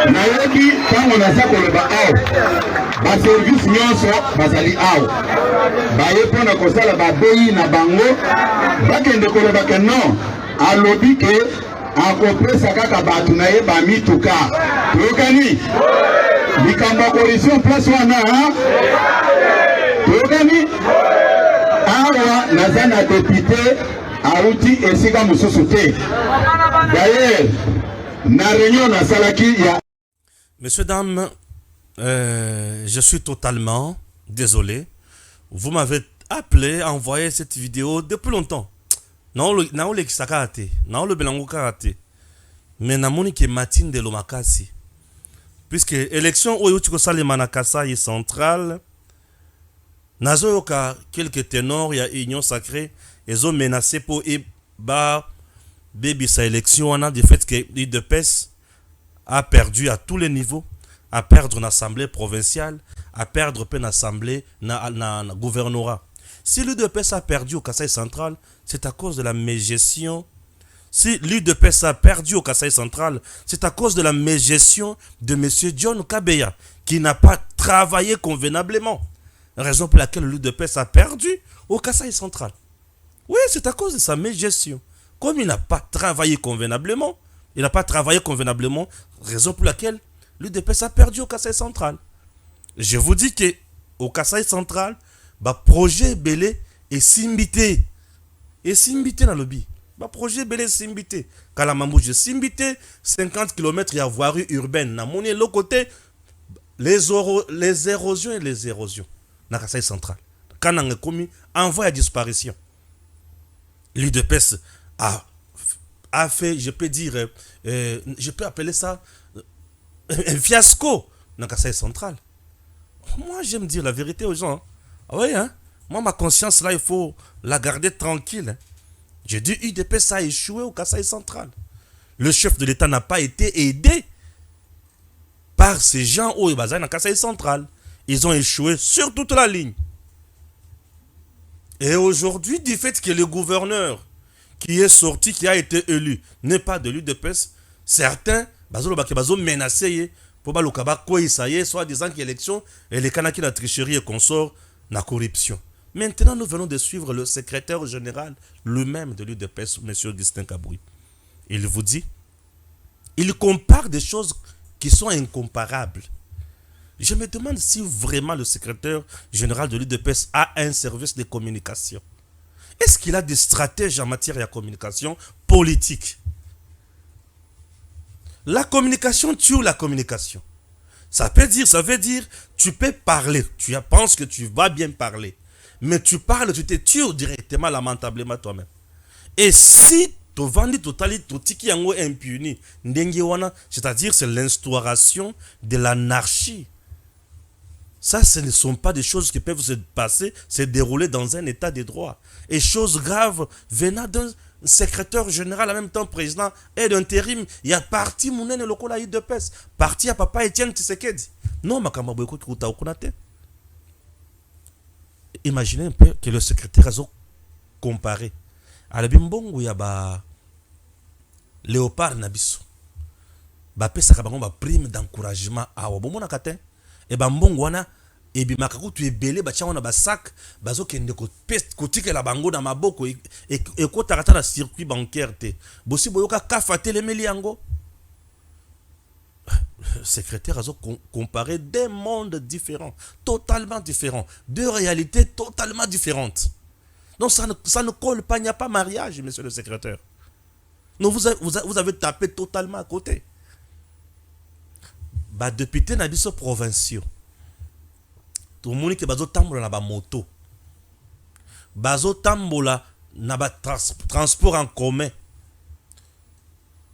Nayebi tango naza koloba awa baservice nyonso bazali awa baye mpona kosala babeyi na bango bakende koloba ke non alobi ke akopesa kaka bato na ye bamituka. Toyokani? Likambo ya corruption place wana? Toyokani? awa naza na député auti esika mosusu te. D'ailleurs na réunion na salaki ya. Messieurs, dames, je suis totalement désolé. Vous m'avez appelé, envoyé cette vidéo depuis longtemps. Na ole kisakate, na ole belango karate. Mais na moni ke Martin de Lomakasi. Puisque élection oyo tiko salema na Kasai central, nazo yoka quelques ténors ya union sacrée, ils ont menacé pour baby sa élection on a du fait que l'UDPS a perdu à tous les niveaux, à perdre l'assemblée provinciale, à perdre une assemblée na gouvernorat. Si l'UDPS a perdu au Kasai central, c'est à cause de la mégestion. Si l'UDPS a perdu au Kasai central, c'est à cause de la mégestion de M. John Kabeya, qui n'a pas travaillé convenablement. Raison pour laquelle l'UDPS a perdu au Kasai central. Oui, c'est à cause de sa mégestion. Comme il n'a pas travaillé convenablement, raison pour laquelle l'UDPS a perdu au Kasai central. Je vous dis que au Kasai central, projet belé et simbité. Et simbité dans le lobby. Projet belé simbité. Kalamambou, je simbité 50 km il y a voirie urbaine. Dans mon l'autre côté, les érosions et les érosions. Dans Kasai central. Quand on a commis, envoie à disparition. L'UDPS a fait, je peux dire, je peux appeler ça un fiasco dans Kasai central. Moi, j'aime dire la vérité aux gens. Hein. Ah oui, hein? Moi, ma conscience, là, il faut la garder tranquille. Hein. J'ai dit, UDPS a échoué au Kasai central. Le chef de l'État n'a pas été aidé par ces gens au dans Kasai central. Ils ont échoué sur toute la ligne. Et aujourd'hui, du fait que le gouverneur qui est sorti, qui a été élu, n'est pas de l'UDPS, certains, ont menacé pour soit disant que l'élection et les canaki la tricherie et consort la corruption. Maintenant, nous venons de suivre le secrétaire général lui-même de l'UDPS, M. Augustin Kabouy. Il vous dit, il compare des choses qui sont incomparables. Je me demande si vraiment le secrétaire général de l'UDPS a un service de communication. Est-ce qu'il a des stratèges en matière de communication politique? La communication tue la communication. Ça veut dire, tu peux parler, tu penses que tu vas bien parler, mais tu parles, tu te tues directement, lamentablement toi-même. Et si tu vendis totalité impuni, c'est-à-dire c'est l'instauration de l'anarchie. Ça, ce ne sont pas des choses qui peuvent se passer, se dérouler dans un état de droit. Et choses graves venant d'un secrétaire général, en même temps président et d'intérim, il y a parti Mounene Lokola UDPS, parti à Papa Etienne Tshisekedi. Non, imaginez un peu que le secrétaire a comparé. À la bimbongo, il y a Léopard Nabiso. Pesa kabango prime d'encouragement à Wabomona Katen. Et mbongo wana et bimakaku tu es belé bacha wana basak bazo kende ko peste kotike la bango na maboko et ko takata na circuit bancaire te bosi boyoka kafate le meliango. Secrétaire a comparé des mondes différents, totalement différents, deux réalités totalement différentes. Donc ça ne colle pas, il n'y a pas mariage, monsieur le secrétaire. Non, vous avez tapé totalement à côté. Député na biso provinciaux tout le monde qui bazo tambola na ba moto bazo tambola na ba transport en commun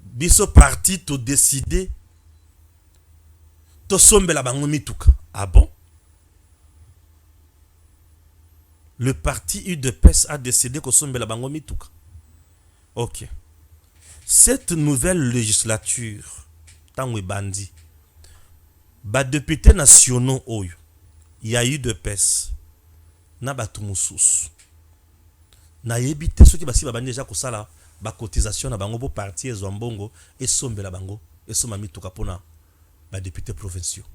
biso parti to décider to sombela bango mituka. Ah bon? Le parti UDPS a décidé que sombela bango mituka. Ok. Cette nouvelle législature tango bandi députés nationaux oyo il y a eu de pes na batumusus na yebite ceux qui basi babandi déjà ko sala ba cotisation na bango bo parti ezwambongo et sombela bango et somami tuka pona députés provinciaux.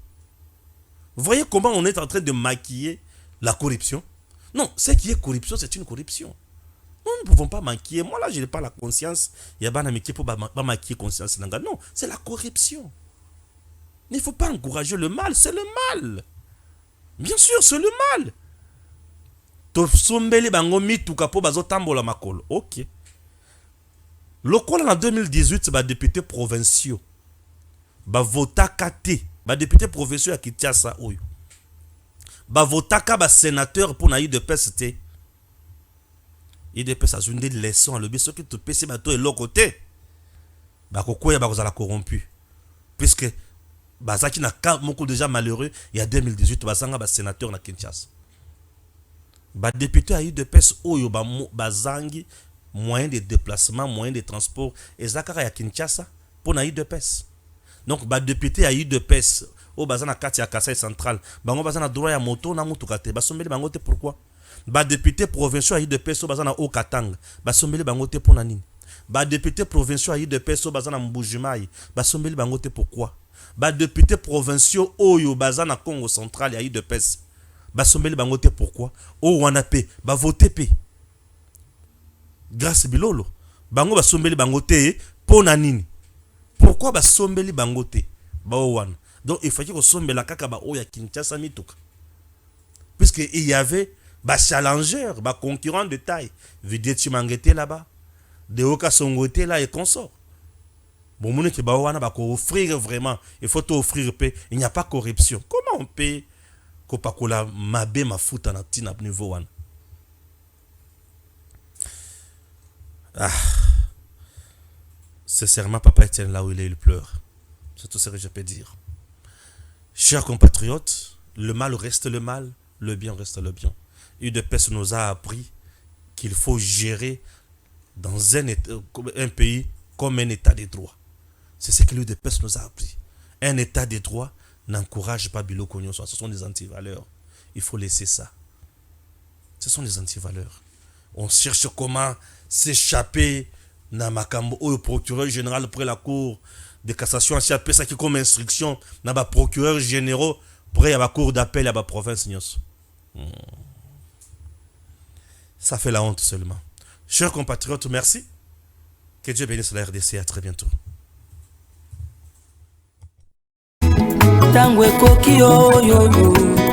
Vous voyez comment on est en train de maquiller la corruption? Non, ce qui est corruption, c'est une corruption. Nous ne pouvons pas maquiller. Moi là, je n'ai pas la conscience. Il y a pas pour pas maquiller conscience. Non, c'est la corruption. Il ne faut pas encourager le mal, c'est le mal. Bien sûr, c'est le mal. tosombeli bango mituka po bazotambola makolo. Ok. Lokola en 2018 ba député provinciaux ba votaka te, ba député provinciaux ya Kinshasa oyo ba votaka ba sénateur pour na UDPS te. UDPS a une des leçons à l'objet, ce que tu peux se battre et l'autre côté ba kokoya ba kozala corrompu puisque bazaki na cas moko déjà malheureux il y a 2018 bazanga ba sénateur na Kinshasa ba député à UDPS oyo bazangi moyen de déplacement, moyen de transport et zakara ya Kinshasa pour na UDPS. Donc ba député à UDPS au bazana kati ya Kasai central bango bazana droit ya moto na mutuka te basombeli bango te. Pourquoi? Ba député provinciaux à UDPS au bazana au Katanga basombeli bango te pour na nini? Ba député provinciaux à UDPS au bazana Mbujimai basombeli bango te. Pourquoi? Ba député provinciaux oyo bazana Congo central ya UDPS basombeli bango te. Pourquoi? O wana pe ba voter pe grâce bilolo bango basombeli bango te pour na nini? Pourquoi basombeli bango te ba wana? Donc il fallait que sombela kaka ba oya Kinshasa mituka puisque il y avait ba challenger, ba concurrent de taille. Videti Mangete là-bas, Deoka Songote là et consort. Bon mon que ba wana ba ko offrir vraiment, il faut offrir paix, il n'y a pas corruption. Comment on peut kopakola mabe mafuta na tina niveau wana? Ah. Sincèrement, Papa Etienne, là où il pleure. C'est tout ce que je peux dire. Chers compatriotes, le mal reste le mal, le bien reste le bien. UDPS nous a appris qu'il faut gérer dans un pays comme un état de droit. C'est ce que l'UDPS nous a appris. Un état de droit n'encourage pas Bilo Konyonso. Ce sont des antivaleurs. Il faut laisser ça. Ce sont des antivaleurs. On cherche comment s'échapper na makambo au procureur général après la cour de cassation si appelle ça qui comme instruction na ba procureur généraux près à la cour d'appel à la province nyos. Ça fait la honte seulement. Chers compatriotes, merci. Que Dieu bénisse la RDC. À très bientôt. Tangwe koki yo yo yo.